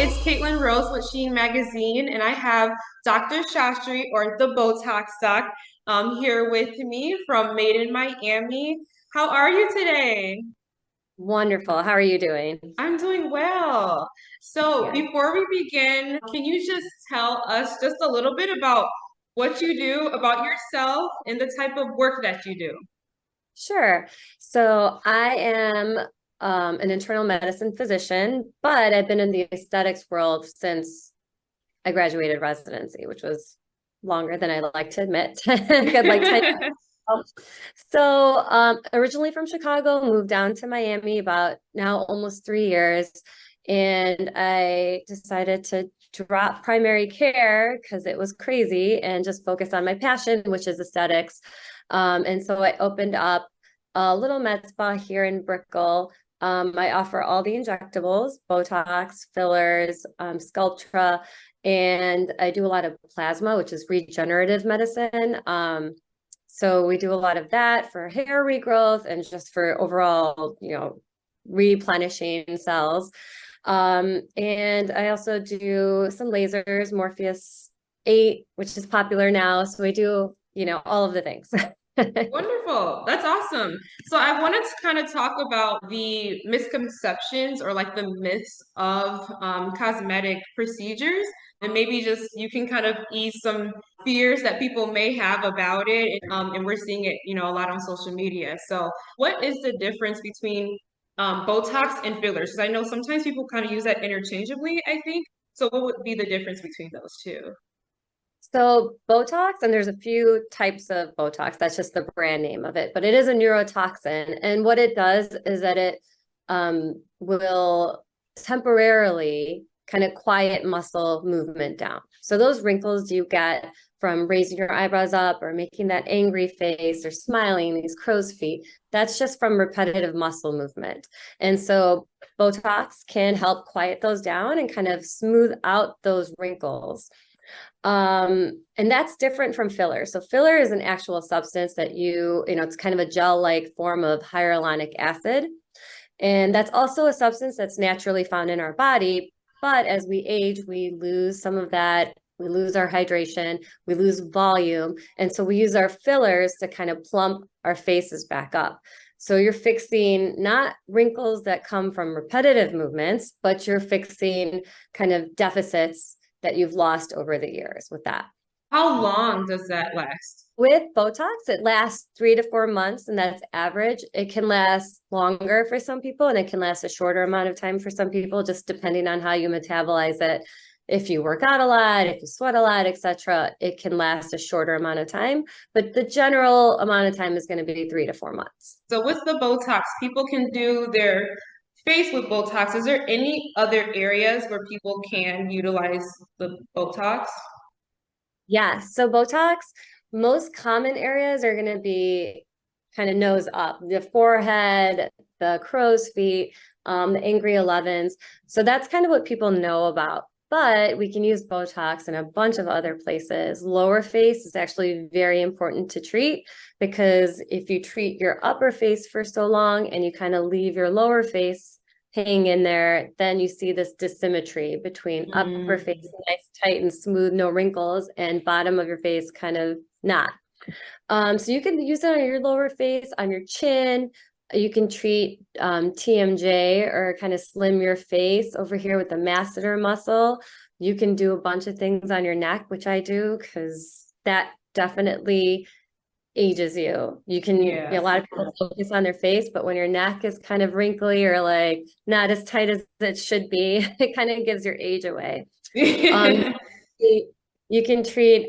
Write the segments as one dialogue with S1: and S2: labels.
S1: it's Kaitlyn Rose with Sheen Magazine, and I have Dr. Shastri, or the Botox Doc, here with me from Made in Miami. How are you today?
S2: Wonderful. How are you doing?
S1: I'm doing well. So,
S2: Good.
S1: before we begin, can you just tell us just a little bit about what you do, about yourself, and the type of work that you do?
S2: Sure. So I am an internal medicine physician, but I've been in the aesthetics world since I graduated residency, which was longer than I like to admit. Good, like 10 years. So originally from Chicago, moved down to Miami about now almost 3 years. And I decided to drop primary care because it was crazy and just focus on my passion, which is aesthetics. And so I opened up a little med spa here in Brickell. I offer all the injectables, Botox, fillers, Sculptra, and I do a lot of plasma, which is regenerative medicine. So we do a lot of that for hair regrowth and just for overall, replenishing cells. And I also do some lasers, Morpheus 8, which is popular now. So we do, all of the things.
S1: Wonderful. That's awesome. So I wanted to kind of talk about the misconceptions or like the myths of cosmetic procedures, and maybe just you can kind of ease some fears that people may have about it. And we're seeing it, a lot on social media. So what is the difference between Botox and fillers? Because I know sometimes people kind of use that interchangeably, I think. So what would be the difference between those two?
S2: So Botox, and there's a few types of Botox, that's just the brand name of it, but it is a neurotoxin. And what it does is that it will temporarily kind of quiet muscle movement down. So those wrinkles you get from raising your eyebrows up or making that angry face or smiling, these crow's feet, that's just from repetitive muscle movement. And so Botox can help quiet those down and kind of smooth out those wrinkles. And that's different from filler. So filler is an actual substance that it's kind of a gel-like form of hyaluronic acid. And that's also a substance that's naturally found in our body. But as we age, we lose some of that. We lose our hydration, we lose volume. And so we use our fillers to kind of plump our faces back up. So you're fixing not wrinkles that come from repetitive movements, but you're fixing kind of deficits that you've lost over the years with that.
S1: How long does that last?
S2: With Botox, it lasts 3 to 4 months, and that's average. It can last longer for some people, and it can last a shorter amount of time for some people, just depending on how you metabolize it. If you work out a lot, if you sweat a lot, etc., it can last a shorter amount of time. But the general amount of time is going to be 3 to 4 months.
S1: So with the Botox, people can do their face with Botox. Is there any other areas where people can utilize the Botox?
S2: Yes. So Botox, most common areas are going to be kind of nose up, the forehead, the crow's feet, the angry 11s. So that's kind of what people know about. But we can use Botox in a bunch of other places. Lower face is actually very important to treat because if you treat your upper face for so long and you kind of leave your lower face hang in there, then you see this dysymmetry between upper
S1: Mm.
S2: face nice, tight, and smooth, no wrinkles, and bottom of your face kind of not. So you can use it on your lower face, on your chin. You can treat TMJ or kind of slim your face over here with the masseter muscle. You can do a bunch of things on your neck, which I do because that definitely ages you. You can, a
S1: Yeah.
S2: lot of people focus on their face, but when your neck is kind of wrinkly or like not as tight as it should be, it kind of gives your age away. Um, you can treat,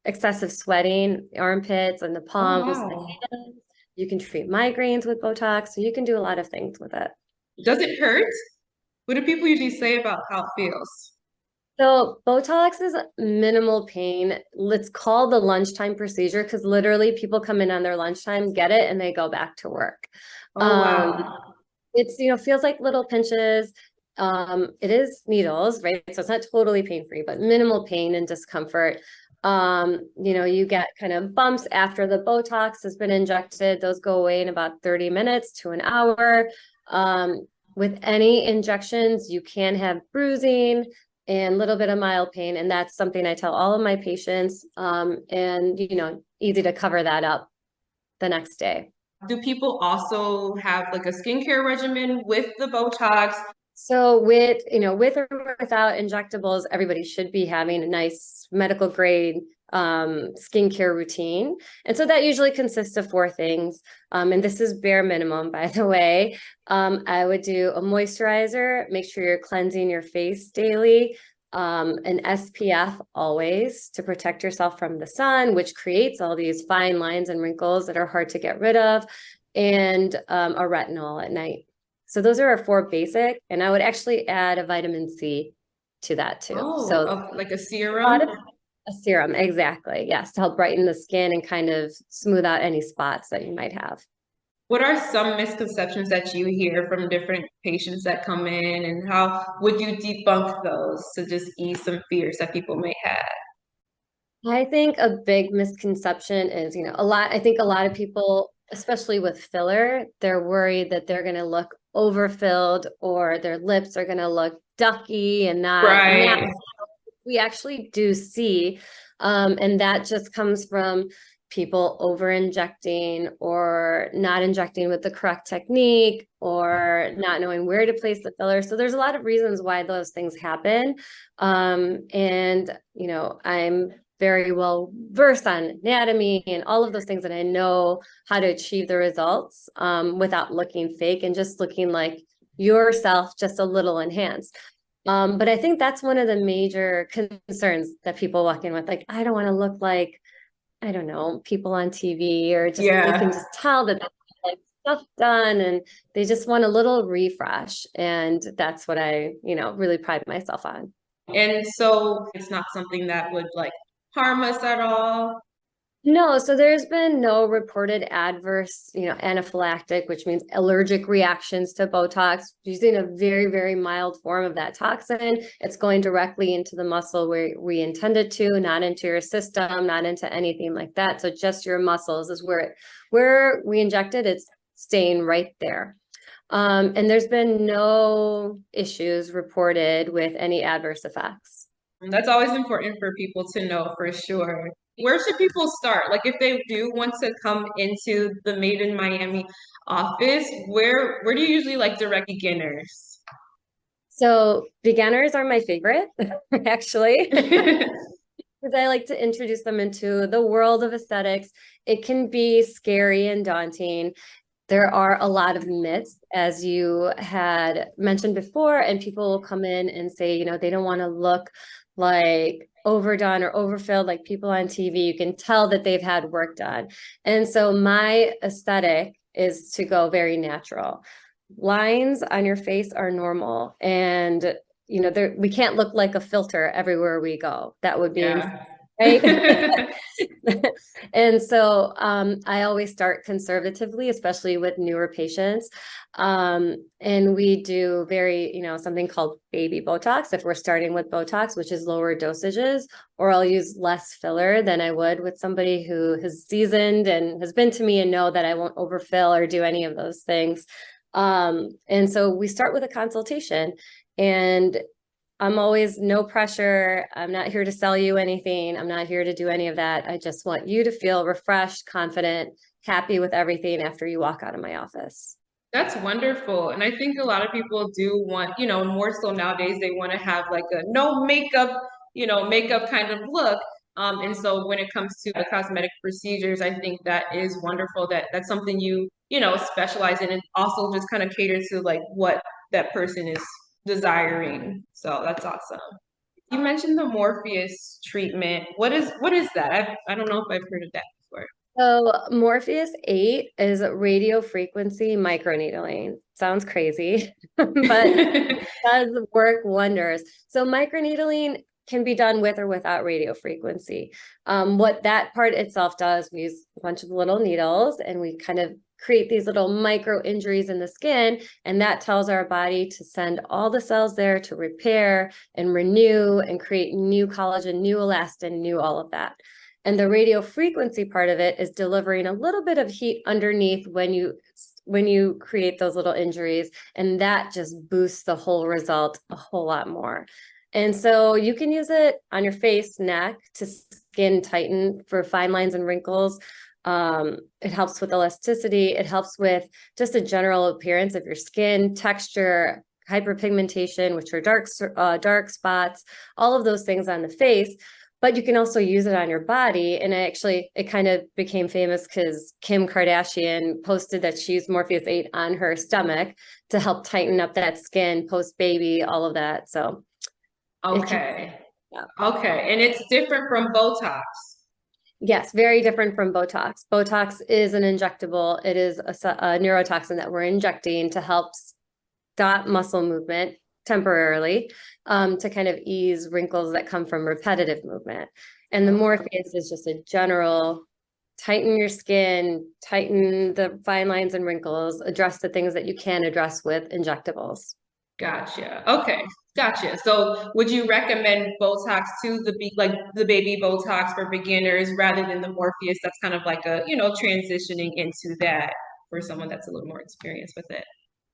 S2: excessive sweating, armpits and the
S1: Oh,
S2: palms, the
S1: wow.
S2: hands. You can treat migraines with Botox. So you can do a lot of things with it.
S1: Does it hurt? What do people usually say about how it feels?
S2: So Botox is minimal pain. It's called the lunchtime procedure because literally people come in on their lunchtime, get it, and they go back to work.
S1: Oh,
S2: Um,
S1: wow.
S2: it's, feels like little pinches. It is needles, right? So it's not totally pain-free, but minimal pain and discomfort. You get kind of bumps after the Botox has been injected. Those go away in about 30 minutes to an hour. with any injections, you can have bruising and a little bit of mild pain. And that's something I tell all of my patients. And, easy to cover that up the next day.
S1: Do people also have like a skincare regimen with the Botox?
S2: So with or without injectables, everybody should be having a nice medical grade skincare routine. And so that usually consists of four things. And this is bare minimum, by the way. I would do a moisturizer, make sure you're cleansing your face daily. An SPF always to protect yourself from the sun, which creates all these fine lines and wrinkles that are hard to get rid of, and a retinol at night. So those are our four basic, and I would actually add a vitamin C to that too. So
S1: Like a
S2: a lot
S1: serum?
S2: of a serum, exactly. Yes, to help brighten the skin and kind of smooth out any spots that you might have.
S1: What are some misconceptions that you hear from different patients that come in, and how would you debunk those to just ease some fears that people may have?
S2: I think a big misconception is, I think a lot of people, especially with filler, they're worried that they're going to look overfilled or their lips are going to look ducky and not natural.
S1: Right.
S2: We actually do see, and that just comes from people over injecting or not injecting with the correct technique or not knowing where to place the filler. So there's a lot of reasons why those things happen. And, I'm very well versed on anatomy and all of those things, and I know how to achieve the results without looking fake and just looking like yourself, just a little enhanced. But I think that's one of the major concerns that people walk in with. Like, I don't want to look like, I don't know, people on TV, or just they can
S1: Yeah.
S2: just tell that they have like stuff done and they just want a little refresh. And that's what I, really pride myself on.
S1: And so it's not something that would like harm us at all.
S2: No, so there's been no reported adverse, anaphylactic, which means allergic reactions to Botox. Using a very, very mild form of that toxin, it's going directly into the muscle where we intended to, not into your system, not into anything like that. So just your muscles is where we injected, it's staying right there. And there's been no issues reported with any adverse effects.
S1: And that's always important for people to know for sure. Where should people start? Like if they do want to come into the Made in Miami office, where do you usually like direct beginners?
S2: So beginners are my favorite, actually, because I like to introduce them into the world of aesthetics. It can be scary and daunting. There are a lot of myths, as you had mentioned before, and people will come in and say, they don't want to look like overdone or overfilled like people on TV. You can tell that they've had work done. And so my aesthetic is to go very natural. Lines on your face are normal, and we can't look like a filter everywhere we go. That would be insane,
S1: Yeah.
S2: right? And so I always start conservatively, especially with newer patients. And we do something called baby Botox if we're starting with Botox, which is lower dosages, or I'll use less filler than I would with somebody who has seasoned and has been to me and know that I won't overfill or do any of those things. And so we start with a consultation, and I'm always no pressure. I'm not here to sell you anything. I'm not here to do any of that. I just want you to feel refreshed, confident, happy with everything after you walk out of my office.
S1: That's wonderful. And I think a lot of people do want, more so nowadays, they want to have like a no makeup, makeup kind of look. And so when it comes to the cosmetic procedures, I think that is wonderful that that's something you specialize in, and also just kind of cater to like what that person is desiring. So that's awesome. You mentioned the Morpheus treatment. What is that? I don't know if I've heard of that before.
S2: So Morpheus 8 is radio frequency microneedling. Sounds crazy, but does work wonders. So microneedling can be done with or without radio frequency. What that part itself does, we use a bunch of little needles and we kind of create these little micro injuries in the skin, and that tells our body to send all the cells there to repair and renew and create new collagen, new elastin, new all of that. And the radio frequency part of it is delivering a little bit of heat underneath when you when you create those little injuries, and that just boosts the whole result a whole lot more. And so you can use it on your face, neck to skin tighten for fine lines and wrinkles. It helps with elasticity. It helps with just a general appearance of your skin, texture, hyperpigmentation, which are dark spots, all of those things on the face. But you can also use it on your body. And it kind of became famous because Kim Kardashian posted that she used Morpheus 8 on her stomach to help tighten up that skin post-baby, all of that. So
S1: Okay.
S2: yeah.
S1: Okay. And it's different from Botox.
S2: Yes, very different from Botox. Botox is an injectable. It is a neurotoxin that we're injecting to help stop muscle movement temporarily, to kind of ease wrinkles that come from repetitive movement. And the Morpheus is just a general tighten your skin, tighten the fine lines and wrinkles, address the things that you can address with injectables.
S1: Gotcha. Okay. Gotcha. So would you recommend Botox to like the baby Botox for beginners rather than the Morpheus that's kind of like a, transitioning into that for someone that's a little more experienced with it?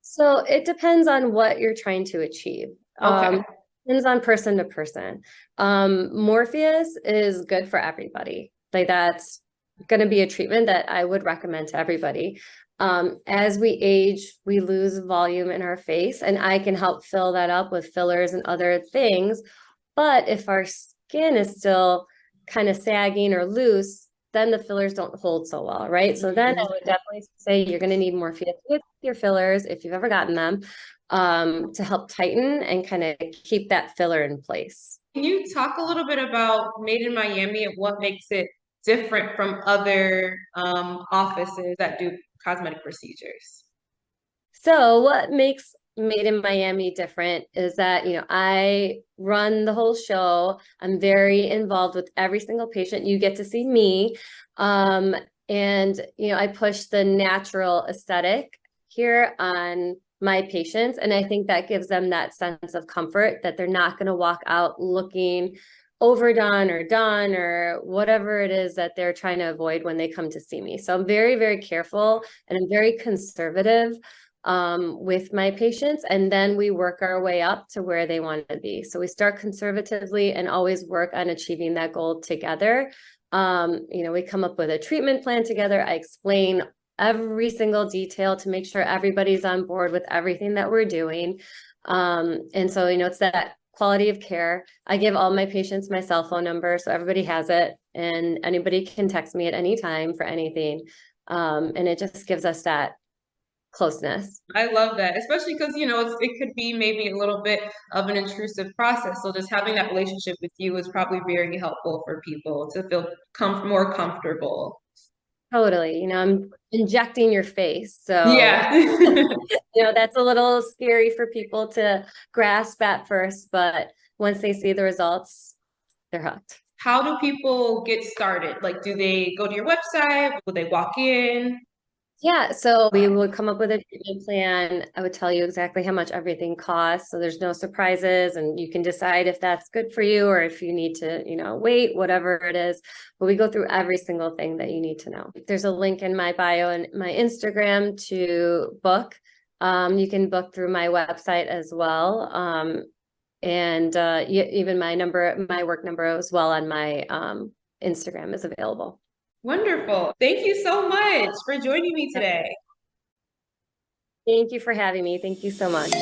S2: So it depends on what you're trying to achieve.
S1: Okay.
S2: Depends on person to person. Morpheus is good for everybody. Like that's going to be a treatment that I would recommend to everybody. As we age, we lose volume in our face, and I can help fill that up with fillers and other things. But if our skin is still kind of sagging or loose, then the fillers don't hold so well, right? So then I would definitely say you're going to need Morpheus with your fillers, if you've ever gotten them, to help tighten and kind of keep that filler in place.
S1: Can you talk a little bit about Made in Miami and what makes it different from other offices that do cosmetic procedures?
S2: So what makes Made in Miami different is that, I run the whole show. I'm very involved with every single patient. You get to see me. And, I push the natural aesthetic here on my patients. And I think that gives them that sense of comfort that they're not going to walk out looking overdone or done or whatever it is that they're trying to avoid when they come to see me. So I'm very, very careful and I'm very conservative with my patients. And then we work our way up to where they want to be. So we start conservatively and always work on achieving that goal together. We come up with a treatment plan together. I explain every single detail to make sure everybody's on board with everything that we're doing. And so, it's that quality of care. I give all my patients my cell phone number, so everybody has it, and anybody can text me at any time for anything. And it just gives us that closeness.
S1: I love that, especially because, it could be maybe a little bit of an intrusive process. So just having that relationship with you is probably very helpful for people to feel more comfortable.
S2: Totally. I'm injecting your face. So,
S1: Yeah.
S2: that's a little scary for people to grasp at first, but once they see the results, they're hooked.
S1: How do people get started? Like, do they go to your website? Will they walk in?
S2: Yeah, so we would come up with a treatment plan. I would tell you exactly how much everything costs. So there's no surprises, and you can decide if that's good for you or if you need to, wait, whatever it is. But we go through every single thing that you need to know. There's a link in my bio and my Instagram to book. You can book through my website as well. And even my work number as well on my Instagram is available.
S1: Wonderful. Thank you so much for joining me today.
S2: Thank you for having me. Thank you so much.